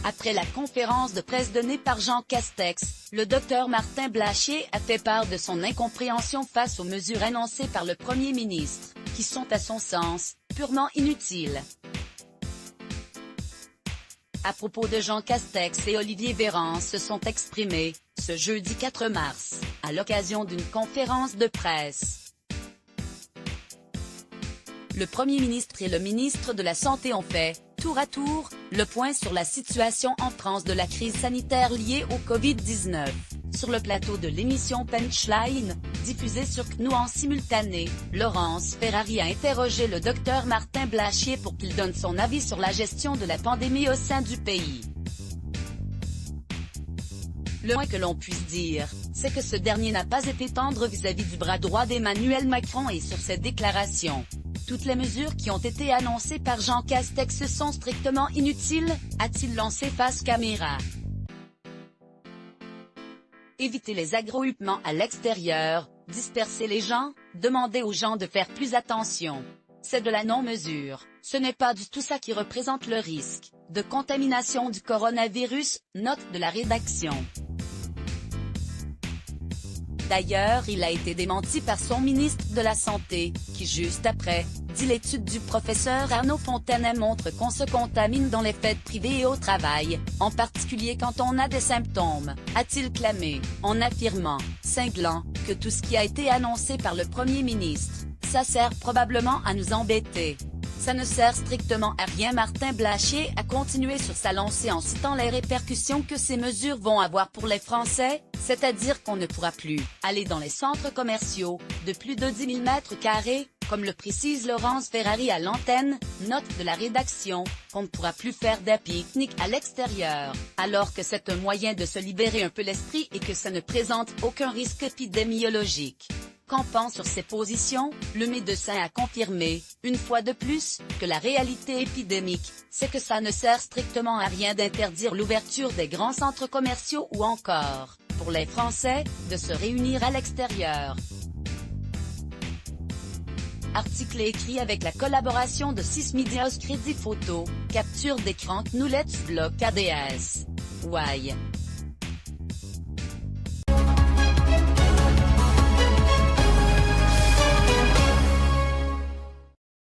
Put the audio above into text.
Après la conférence de presse donnée par Jean Castex, le docteur Martin Blachier a fait part de son incompréhension face aux mesures annoncées par le Premier ministre, qui sont à son sens, purement inutiles. À propos de Jean Castex et Olivier Véran se sont exprimés, ce jeudi 4 mars, à l'occasion d'une conférence de presse. Le Premier ministre et le ministre de la Santé ont fait, tour à tour, le point sur la situation en France de la crise sanitaire liée au Covid-19. Sur le plateau de l'émission Punchline, diffusée sur CNews en simultané, Laurence Ferrari a interrogé le docteur Martin Blachier pour qu'il donne son avis sur la gestion de la pandémie au sein du pays. Le moins que l'on puisse dire, c'est que ce dernier n'a pas été tendre vis-à-vis du bras droit d'Emmanuel Macron et sur ses déclarations. Toutes les mesures qui ont été annoncées par Jean Castex sont strictement inutiles, a-t-il lancé face caméra. Éviter les agroupements à l'extérieur, disperser les gens, demander aux gens de faire plus attention. C'est de la non-mesure, ce n'est pas du tout ça qui représente le risque de contamination du coronavirus, note de la rédaction. D'ailleurs il a été démenti par son ministre de la Santé, qui juste après, dit l'étude du professeur Arnaud Fontanet montre qu'on se contamine dans les fêtes privées et au travail, en particulier quand on a des symptômes, a-t-il clamé, en affirmant, cinglant, que tout ce qui a été annoncé par le Premier ministre, ça sert probablement à nous embêter. Ça ne sert strictement à rien. Martin Blachier a continué sur sa lancée en citant les répercussions que ces mesures vont avoir pour les Français, c'est-à-dire qu'on ne pourra plus aller dans les centres commerciaux, de plus de 10 000 m², comme le précise Laurence Ferrari à l'antenne, note de la rédaction, qu'on ne pourra plus faire des pique-niques à l'extérieur, alors que c'est un moyen de se libérer un peu l'esprit et que ça ne présente aucun risque épidémiologique. Campant sur ses positions, le médecin a confirmé, une fois de plus, que la réalité épidémique, c'est que ça ne sert strictement à rien d'interdire l'ouverture des grands centres commerciaux ou encore, pour les Français, de se réunir à l'extérieur. Article écrit avec la collaboration de 6 médias Crédit Photo, capture d'écran CNews Let's Block ADS. Why?